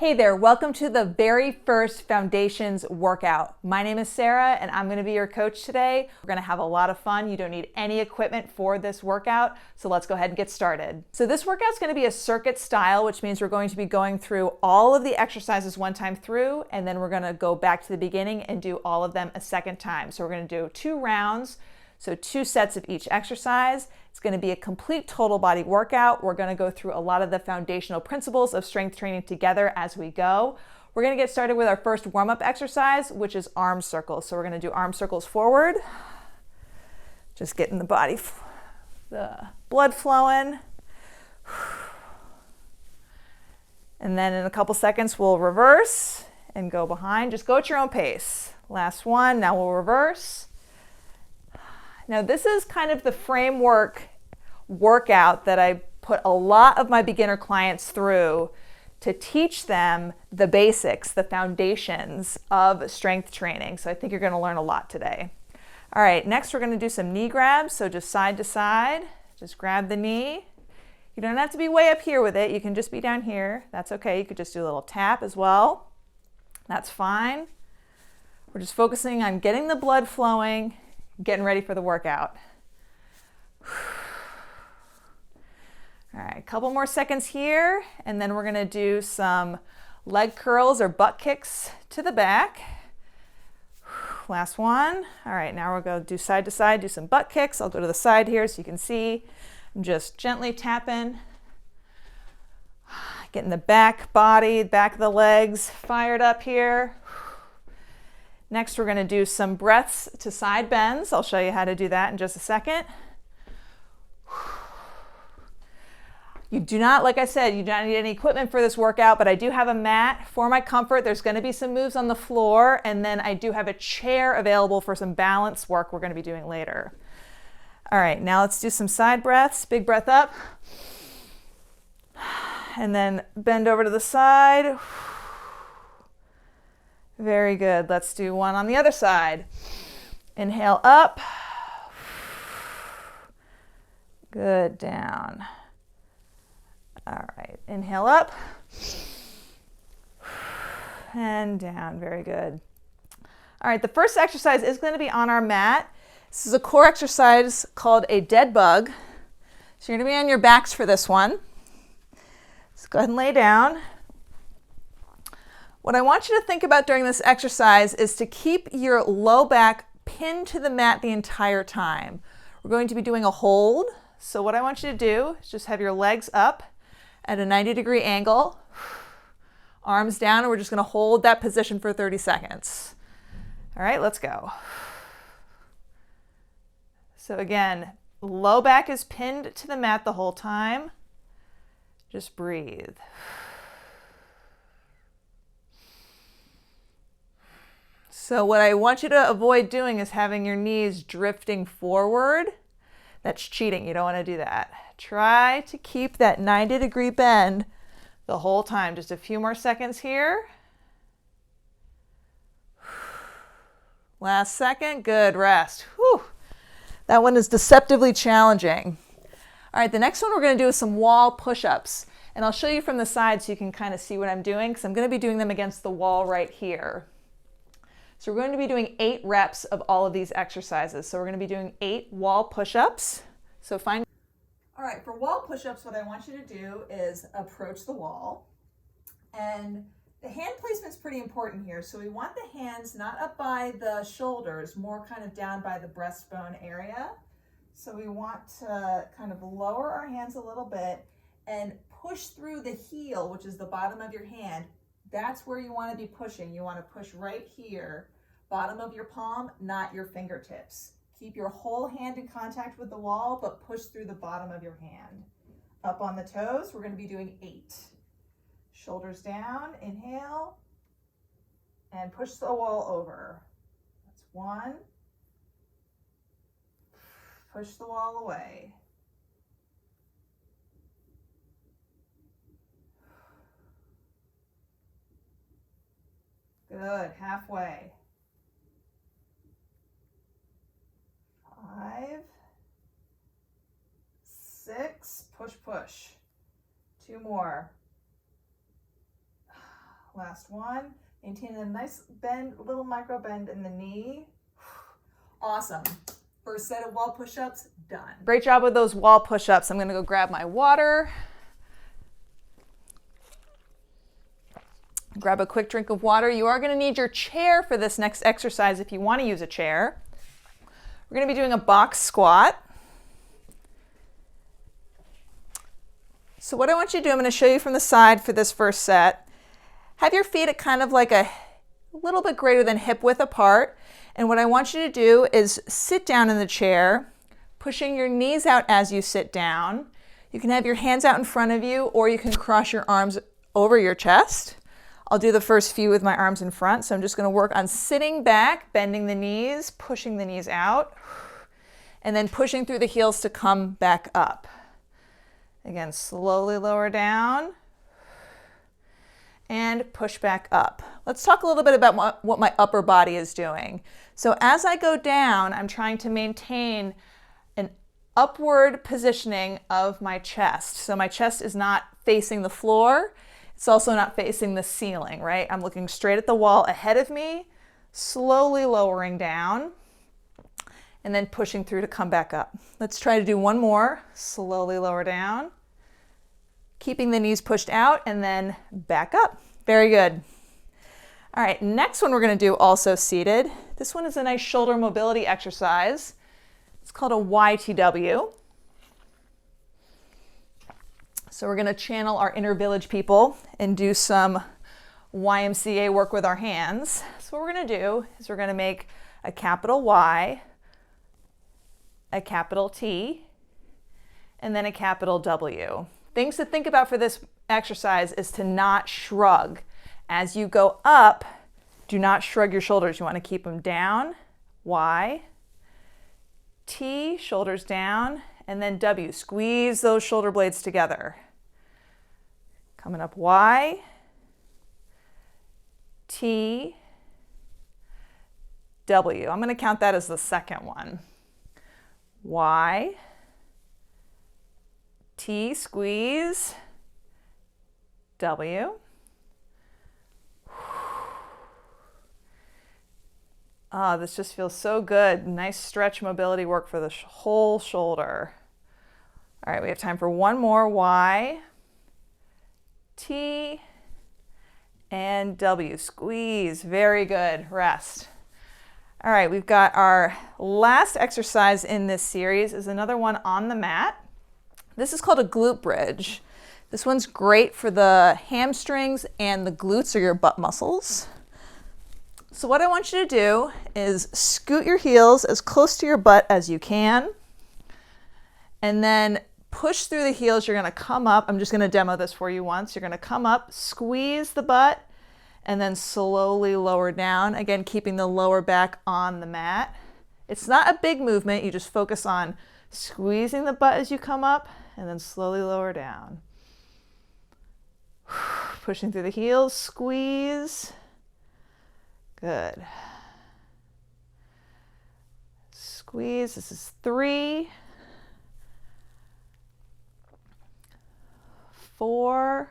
Hey there, welcome to the very first Foundations workout. My name is Sarah and I'm gonna be your coach today. We're gonna have a lot of fun. You don't need any equipment for this workout, so let's go ahead and get started. So this workout's gonna be a circuit style, which means we're going to be going through all of the exercises one time through, and then we're gonna go back to the beginning and do all of them a second time. So we're gonna do 2 rounds. So 2 sets of each exercise. It's going to be a complete total body workout. We're going to go through a lot of the foundational principles of strength training together as we go. We're going to get started with our first warm-up exercise, which is arm circles. So we're going to do arm circles forward. Just getting the body, the blood flowing. And then in a couple seconds, we'll reverse and go behind. Just go at your own pace. Last one. Now we'll reverse. Now this is kind of the framework workout that I put a lot of my beginner clients through to teach them the basics, the foundations of strength training. So I think you're going to learn a lot today. All right, next we're going to do some knee grabs. So just side to side, just grab the knee. You don't have to be way up here with it. You can just be down here. That's okay. You could just do a little tap as well. That's fine. We're just focusing on getting the blood flowing, getting ready for the workout. All right, a couple more seconds here, and then we're gonna do some leg curls or butt kicks to the back. Last one. All right, now we're gonna do side to side, do some butt kicks. I'll go to the side here so you can see. I'm just gently tapping, getting the back body, back of the legs fired up here. Next, we're going to do some breaths to side bends. I'll show you how to do that in just a second. You do not, like I said, you don't need any equipment for this workout, but I do have a mat for my comfort. There's going to be some moves on the floor, and then I do have a chair available for some balance work we're going to be doing later. All right, now let's do some side breaths. Big breath up. And then bend over to the side. Very good. Let's do one on the other side. Inhale up. Good, down. All right, inhale up. And down, very good. All right, the first exercise is going to be on our mat. This is a core exercise called a dead bug. So you're going to be on your backs for this one. Let's go ahead and lay down. What I want you to think about during this exercise is to keep your low back pinned to the mat the entire time. We're going to be doing a hold. So what I want you to do is just have your legs up at a 90-degree angle, arms down, and we're just going to hold that position for 30 seconds. All right, let's go. So again, low back is pinned to the mat the whole time. Just breathe. So what I want you to avoid doing is having your knees drifting forward. That's cheating. You don't want to do that. Try to keep that 90-degree bend the whole time. Just a few more seconds here. Last second. Good. Rest. Whew. That one is deceptively challenging. All right, the next one we're going to do is some wall push-ups. And I'll show you from the side so you can kind of see what I'm doing, because I'm going to be doing them against the wall right here. So we're going to be doing 8 reps of all of these exercises. So we're going to be doing 8 wall push-ups. So find. All right, for wall push-ups, what I want you to do is approach the wall. And the hand placement is pretty important here. So we want the hands not up by the shoulders, more kind of down by the breastbone area. So we want to kind of lower our hands a little bit and push through the heel, which is the bottom of your hand. That's where you want to be pushing. You want to push right here, bottom of your palm, not your fingertips. Keep your whole hand in contact with the wall, but push through the bottom of your hand. Up on the toes, we're going to be doing 8. Shoulders down, inhale, and push the wall over. That's 1. Push the wall away. Good, halfway. 5, 6, push, push. 2 more. Last one. Maintain a nice bend, little micro bend in the knee. Awesome. First set of wall push-ups done. Great job with those wall push-ups. I'm gonna go grab my water. Grab a quick drink of water. You are gonna need your chair for this next exercise if you wanna use a chair. We're gonna be doing a box squat. So what I want you to do, I'm gonna show you from the side for this first set. Have your feet at kind of like a little bit greater than hip width apart. And what I want you to do is sit down in the chair, pushing your knees out as you sit down. You can have your hands out in front of you, or you can cross your arms over your chest. I'll do the first few with my arms in front. So I'm just gonna work on sitting back, bending the knees, pushing the knees out, and then pushing through the heels to come back up. Again, slowly lower down and push back up. Let's talk a little bit about what my upper body is doing. So as I go down, I'm trying to maintain an upward positioning of my chest. So my chest is not facing the floor. It's also not facing the ceiling, right? I'm looking straight at the wall ahead of me, slowly lowering down, and then pushing through to come back up. Let's try to do one more. Slowly lower down, keeping the knees pushed out, and then back up. Very good. All right, next one we're gonna do also seated. This one is a nice shoulder mobility exercise. It's called a YTW. So we're gonna channel our inner village people and do some YMCA work with our hands. So what we're gonna do is we're gonna make a capital Y, a capital T, and then a capital W. Things to think about for this exercise is to not shrug. As you go up, do not shrug your shoulders. You want to keep them down. Y, T, shoulders down, and then W. Squeeze those shoulder blades together. Coming up Y, T, W. I'm going to count that as the second one. Y, T, squeeze, W. Ah, this just feels so good. Nice stretch mobility work for the whole shoulder. All right, we have time for one more. Y, T, and W. Squeeze. Very good. Rest. All right, we've got our last exercise in this series is another one on the mat. This is called a glute bridge. This one's great for the hamstrings and the glutes, or your butt muscles. So what I want you to do is scoot your heels as close to your butt as you can, and then push through the heels. You're gonna come up. I'm just gonna demo this for you once. You're gonna come up, squeeze the butt, and then slowly lower down. Again, keeping the lower back on the mat. It's not a big movement. You just focus on squeezing the butt as you come up, and then slowly lower down. Pushing through the heels, squeeze. Good. Squeeze. This is 3, 4.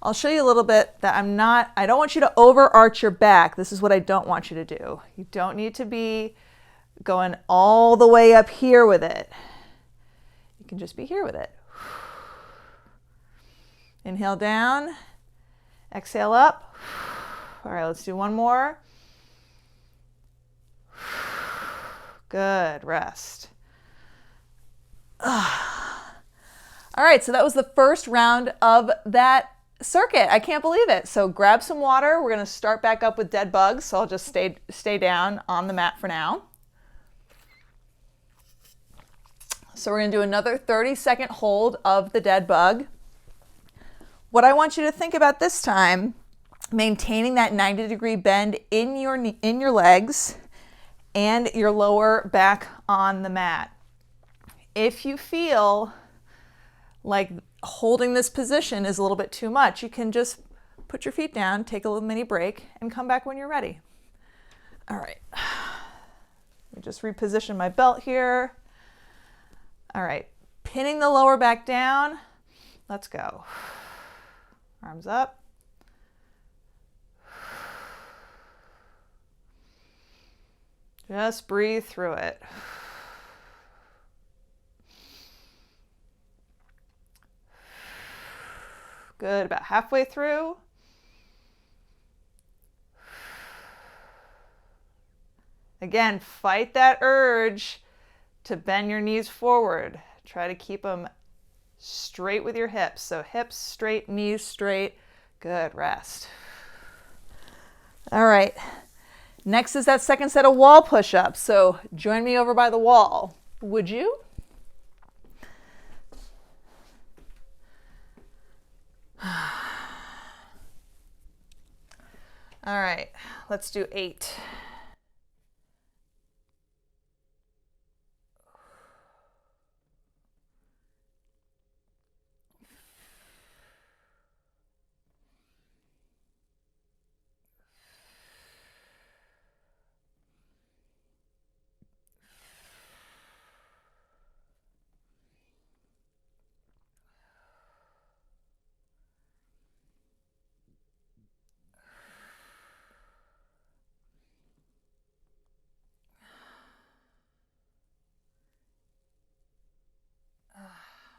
I'll show you a little bit that I don't want you to overarch your back. This is what I don't want you to do. You don't need to be going all the way up here with it. You can just be here with it. Inhale down, exhale up. All right, let's do one more. Good, rest. All right, so that was the first round of that circuit. I can't believe it. So grab some water. We're gonna start back up with dead bugs. So I'll just stay down on the mat for now. So we're gonna do another 30-second hold of the dead bug. What I want you to think about this time, maintaining that 90-degree bend in your legs and your lower back on the mat. If you feel like holding this position is a little bit too much, you can just put your feet down, take a little mini break, and come back when you're ready. All right. Let me just reposition my belt here. All right. Pinning the lower back down. Let's go. Arms up. Just breathe through it. Good, about halfway through. Again, fight that urge to bend your knees forward. Try to keep them straight with your hips. So hips straight, knees straight. Good, rest. All right. Next is that second set of wall push-ups. So join me over by the wall. Would you? All right, let's do 8.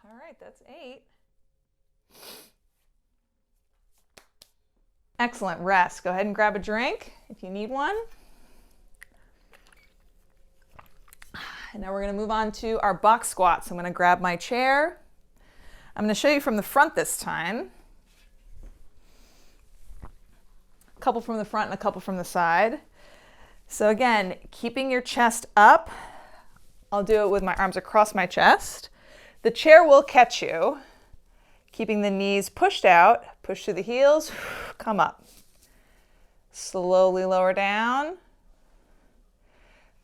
All right, that's 8. Excellent, rest. Go ahead and grab a drink if you need one. And now we're going to move on to our box squats. I'm going to grab my chair. I'm going to show you from the front this time. A couple from the front and a couple from the side. So again, keeping your chest up. I'll do it with my arms across my chest. The chair will catch you. Keeping the knees pushed out, push through the heels, come up. Slowly lower down.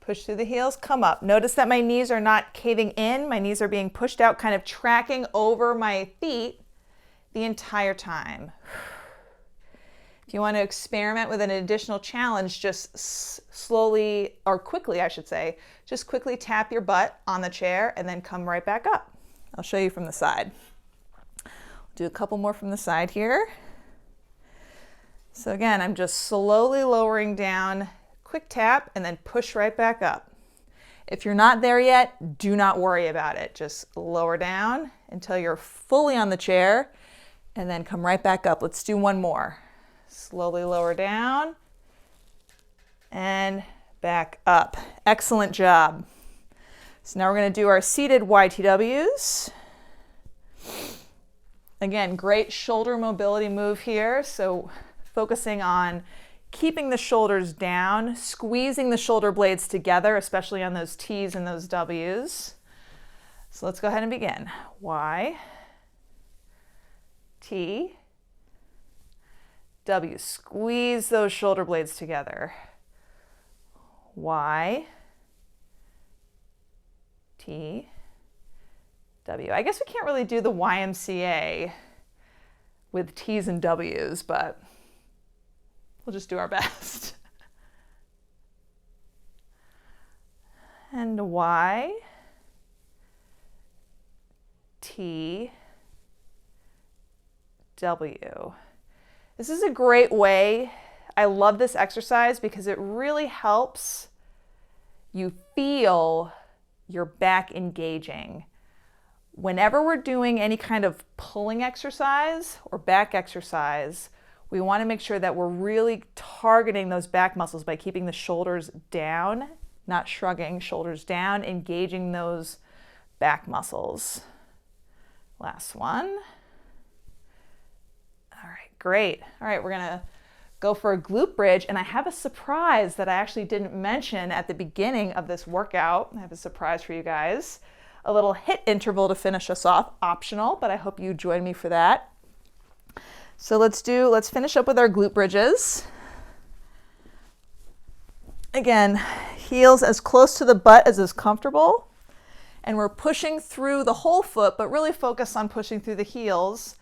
Push through the heels, come up. Notice that my knees are not caving in. My knees are being pushed out, kind of tracking over my feet the entire time. If you want to experiment with an additional challenge, just slowly, or quickly I should say, just quickly tap your butt on the chair and then come right back up. I'll show you from the side. Do a couple more from the side here. So again, I'm just slowly lowering down, quick tap, and then push right back up. If you're not there yet, do not worry about it. Just lower down until you're fully on the chair and then come right back up. Let's do one more. Slowly lower down and back up. Excellent job. So now we're going to do our seated YTWs. Again, great shoulder mobility move here. So focusing on keeping the shoulders down, squeezing the shoulder blades together, especially on those T's and those W's. So let's go ahead and begin. Y, T, W. Squeeze those shoulder blades together. Y, T, W. I guess we can't really do the YMCA with T's and W's, but we'll just do our best. And Y, T, W. This is a great way. I love this exercise because it really helps you feel your back engaging. Whenever we're doing any kind of pulling exercise or back exercise, we want to make sure that we're really targeting those back muscles by keeping the shoulders down, not shrugging, shoulders down, engaging those back muscles. Last one. All right, great. All right, we're gonna go for a glute bridge, and I have a surprise that I actually didn't mention at the beginning of this workout. I have a surprise for you guys. A little HIIT interval to finish us off, optional, but I hope you join me for that. So let's finish up with our glute bridges. Again, heels as close to the butt as is comfortable. And we're pushing through the whole foot, but really focus on pushing through the heels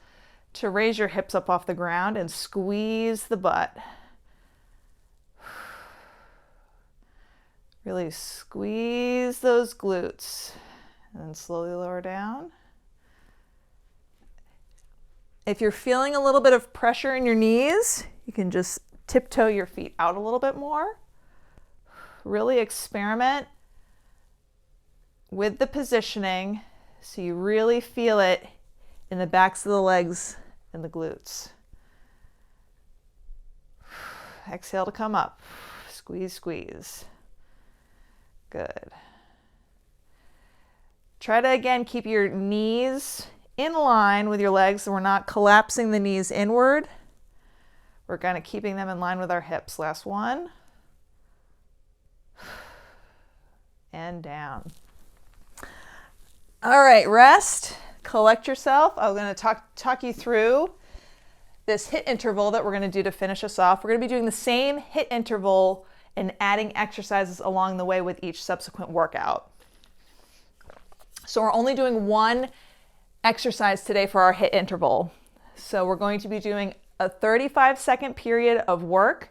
to raise your hips up off the ground and squeeze the butt. Really squeeze those glutes. And then slowly lower down. If you're feeling a little bit of pressure in your knees, you can just tiptoe your feet out a little bit more. Really experiment with the positioning so you really feel it in the backs of the legs and the glutes. Exhale to come up. Squeeze, squeeze. Good. Try to, again, keep your knees in line with your legs so we're not collapsing the knees inward. We're kind of keeping them in line with our hips. Last one. And down. All right, rest. Collect yourself. I'm going to talk you through this HIIT interval that we're going to do to finish us off. We're going to be doing the same HIIT interval and adding exercises along the way with each subsequent workout. So we're only doing one exercise today for our HIIT interval. So we're going to be doing a 35-second period of work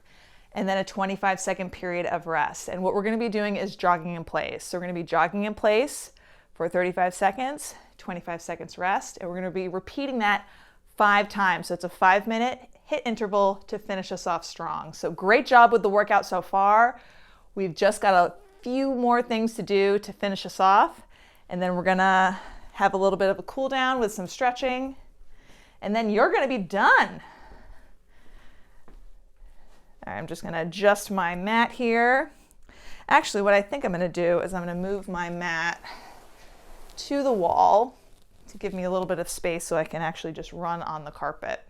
and then a 25-second period of rest. And what we're going to be doing is jogging in place. So we're going to be jogging in place for 35 seconds, 25 seconds rest, and we're going to be repeating that 5 times. So it's a 5-minute HIIT interval to finish us off strong. So great job with the workout so far. We've just got a few more things to do to finish us off. And then we're gonna have a little bit of a cool down with some stretching. And then you're gonna be done. All right, I'm just gonna adjust my mat here. Actually, what I think I'm gonna do is I'm gonna move my mat to the wall to give me a little bit of space so I can actually just run on the carpet.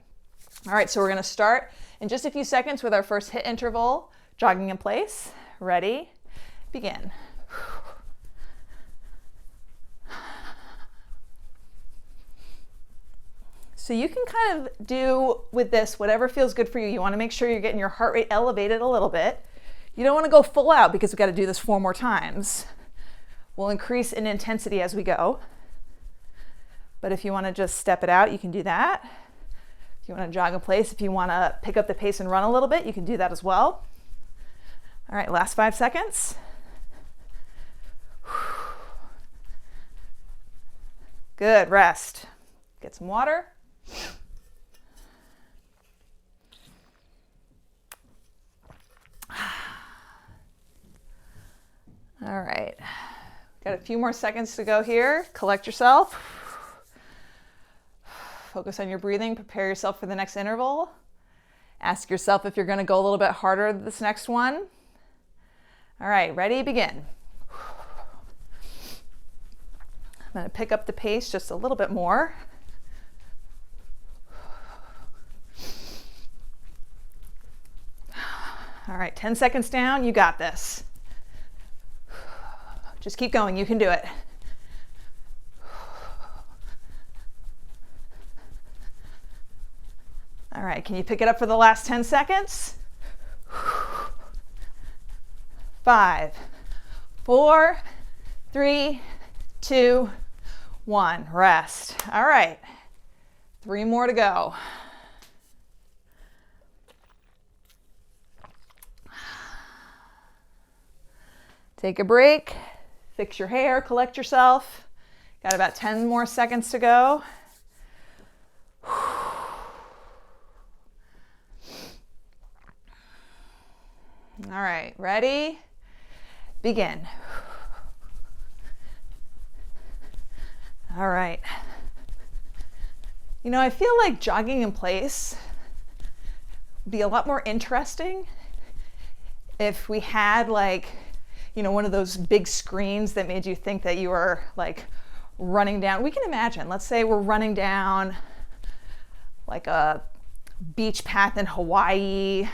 All right, so we're gonna start in just a few seconds with our first HIIT interval, jogging in place. Ready? Begin. So you can kind of do with this whatever feels good for you. You wanna make sure you're getting your heart rate elevated a little bit. You don't wanna go full out because we've gotta do this 4 more times. We'll increase in intensity as we go. But if you wanna just step it out, you can do that. If you wanna jog in place, if you wanna pick up the pace and run a little bit, you can do that as well. All right, last 5 seconds. Good, rest. Get some water. All right, got a few more seconds to go here. Collect yourself. Focus on your breathing. Prepare yourself for the next interval. Ask yourself if you're going to go a little bit harder this next one. All right, ready? Begin. I'm going to pick up the pace just a little bit more. All right, 10 seconds down. You got this. Just keep going. You can do it. All right, can you pick it up for the last 10 seconds? 5, 4, 3, 2, 1. Rest. All right, 3 more to go. Take a break, fix your hair, collect yourself. Got about 10 more seconds to go. All right, ready? Begin. All right. You know, I feel like jogging in place would be a lot more interesting if we had one of those big screens that made you think that you were running down. We can imagine, let's say we're running down like a beach path in Hawaii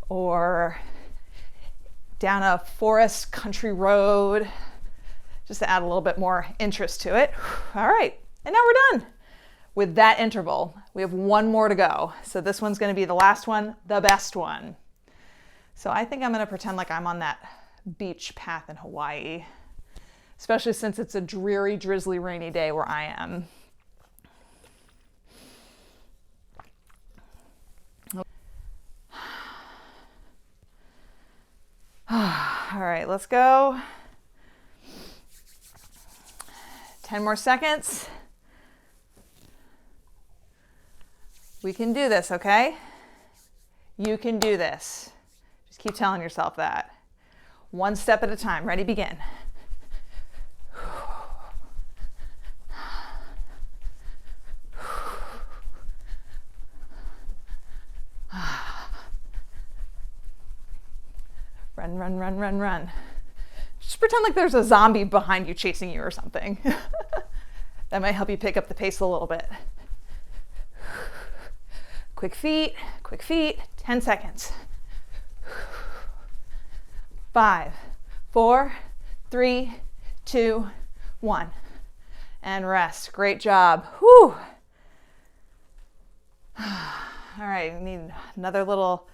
or down a forest country road, just to add a little bit more interest to it. All right, and now we're done with that interval. We have 1 more to go. So this one's gonna be the last one, the best one. So I think I'm gonna pretend like I'm on that beach path in Hawaii, especially since it's a dreary, drizzly, rainy day where I am. All right, let's go. 10 more seconds. We can do this, okay? You can do this. Just keep telling yourself that. One step at a time. Ready, begin. Run, run, run, run, run. Just pretend like there's a zombie behind you chasing you or something. That might help you pick up the pace a little bit. Quick feet, 10 seconds. 5, 4, 3, 2, 1. And rest. Great job. Whew. All right, I need another little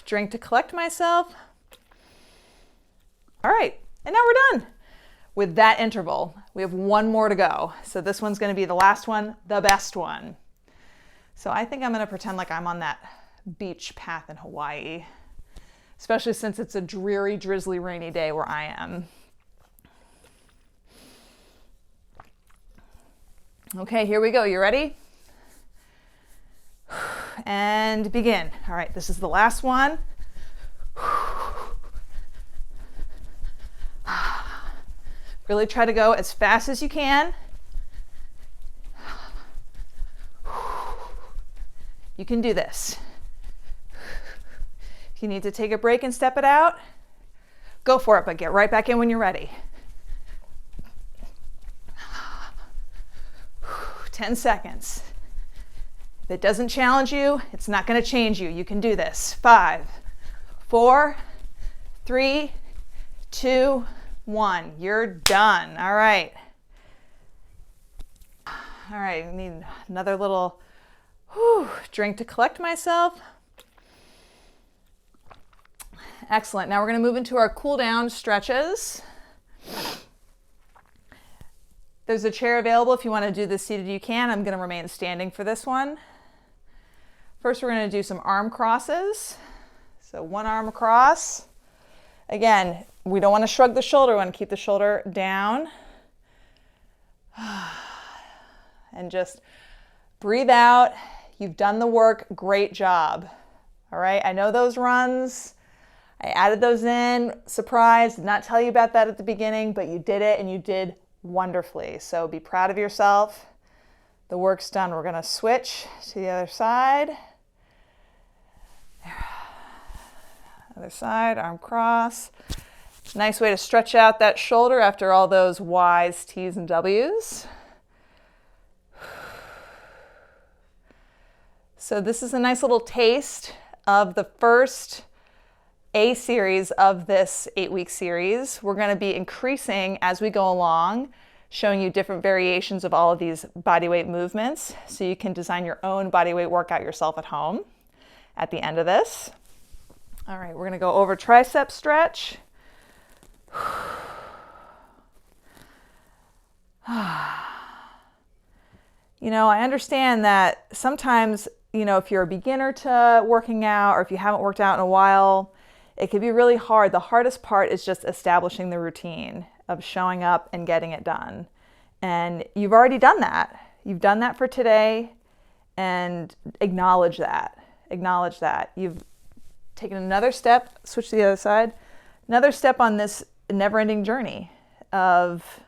drink to collect myself. All right, and now we're done with that interval. We have one more to go. So this one's going to be the last one, the best one. So I think I'm going to pretend like I'm on that beach path in Hawaii, especially since it's a dreary, drizzly, rainy day where I am. Okay, here we go. You ready? And begin. All right, this is the last one. Really try to go as fast as you can. You can do this. If you need to take a break and step it out, go for it, but get right back in when you're ready. 10 seconds. If it doesn't challenge you, it's not going to change you. You can do this. 5, 4, 3, 2, 1. You're done. All right. All right, I need another little drink to collect myself. Excellent. Now we're going to move into our cool down stretches. There's a chair available if you want to do this seated, you can. I'm going to remain standing for this one. First, we're going to do some arm crosses. So one arm across. Again, we don't want to shrug the shoulder. We want to keep the shoulder down. And just breathe out. You've done the work. Great job. All right. I know those runs. I added those in. Surprise. Did not tell you about that at the beginning, but you did it and you did wonderfully. So be proud of yourself. The work's done. We're going to switch to the other side. Other side, arm cross. Nice way to stretch out that shoulder after all those Y's, T's, and W's. So this is a nice little taste of the first A series of this 8-week series. We're going to be increasing as we go along, showing you different variations of all of these bodyweight movements so you can design your own bodyweight workout yourself at home at the end of this. All right, we're going to go over tricep stretch. You know, I understand that sometimes, you know, if you're a beginner to working out or if you haven't worked out in a while, it can be really hard. The hardest part is just establishing the routine of showing up and getting it done. And you've already done that. You've done that for today, and acknowledge that. Acknowledge that. You've taken another step, switch to the other side, another step on this never-ending journey of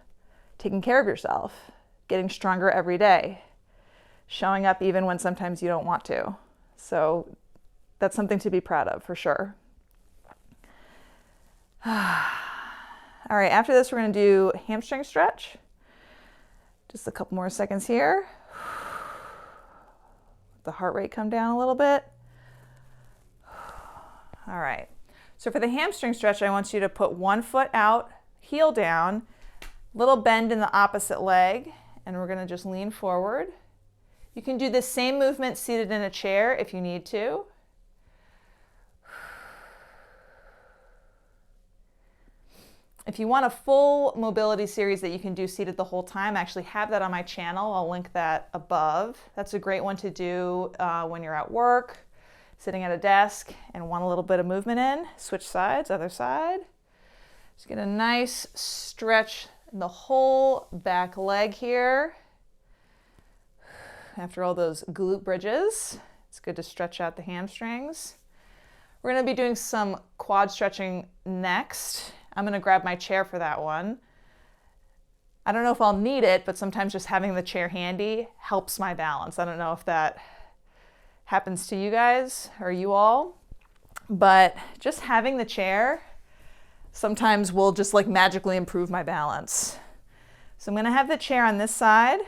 taking care of yourself, getting stronger every day, showing up even when sometimes you don't want to. So that's something to be proud of for sure. All right, after this, we're going to do hamstring stretch. Just a couple more seconds here. Let the heart rate come down a little bit. All right, so for the hamstring stretch, I want you to put one foot out, heel down, little bend in the opposite leg, and we're going to just lean forward. You can do this same movement seated in a chair if you need to. If you want a full mobility series that you can do seated the whole time, I actually have that on my channel. I'll link that above. That's a great one to do when you're at work, sitting at a desk and want a little bit of movement in. Switch sides, other side. Just get a nice stretch in the whole back leg here. After all those glute bridges, it's good to stretch out the hamstrings. We're going to be doing some quad stretching next. I'm going to grab my chair for that one. I don't know if I'll need it, but sometimes just having the chair handy helps my balance. I don't know if that happens to you guys or you all, but just having the chair sometimes will just like magically improve my balance. So I'm going to have the chair on this side,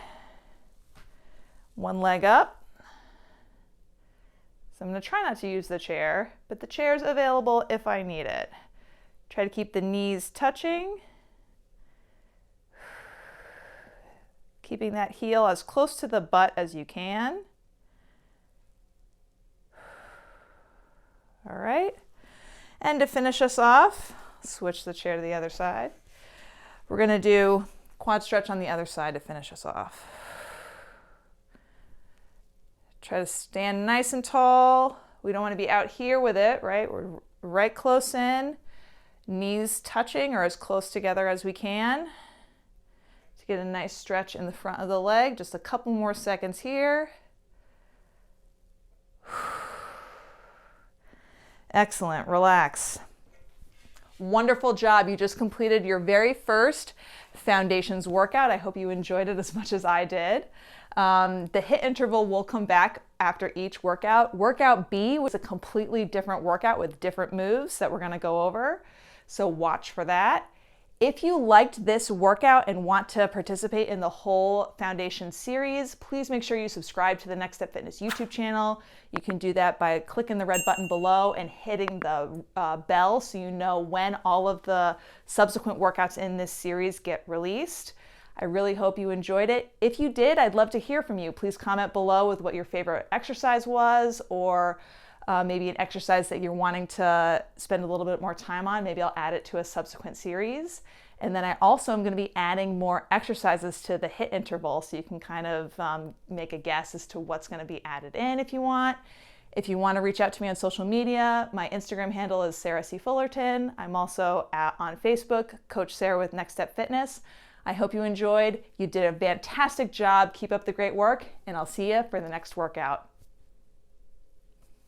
one leg up. So I'm going to try not to use the chair, but the chair is available if I need it. Try to keep the knees touching. Keeping that heel as close to the butt as you can. All right. And to finish us off, switch the chair to the other side. We're going to do quad stretch on the other side to finish us off. Try to stand nice and tall. We don't want to be out here with it, right? We're right close in, knees touching or as close together as we can. Get a nice stretch in the front of the leg. Just a couple more seconds here. Excellent. Relax. Wonderful job. You just completed your very first foundations workout. I hope you enjoyed it as much as I did. The HIIT interval will come back after each workout. Workout B was a completely different workout with different moves that we're going to go over. So watch for that. If you liked this workout and want to participate in the whole foundation series, please make sure you subscribe to the Next Step Fitness YouTube channel. You can do that by clicking the red button below and hitting the bell so you know when all of the subsequent workouts in this series get released. I really hope you enjoyed it. If you did, I'd love to hear from you. Please comment below with what your favorite exercise was, or maybe an exercise that you're wanting to spend a little bit more time on. Maybe I'll add it to a subsequent series. And then I also am going to be adding more exercises to the HIIT interval, so you can kind of make a guess as to what's going to be added in if you want. If you want to reach out to me on social media, my Instagram handle is Sarah C. Fullerton. I'm also on Facebook, Coach Sarah with Next Step Fitness. I hope you enjoyed. You did a fantastic job. Keep up the great work, and I'll see you for the next workout.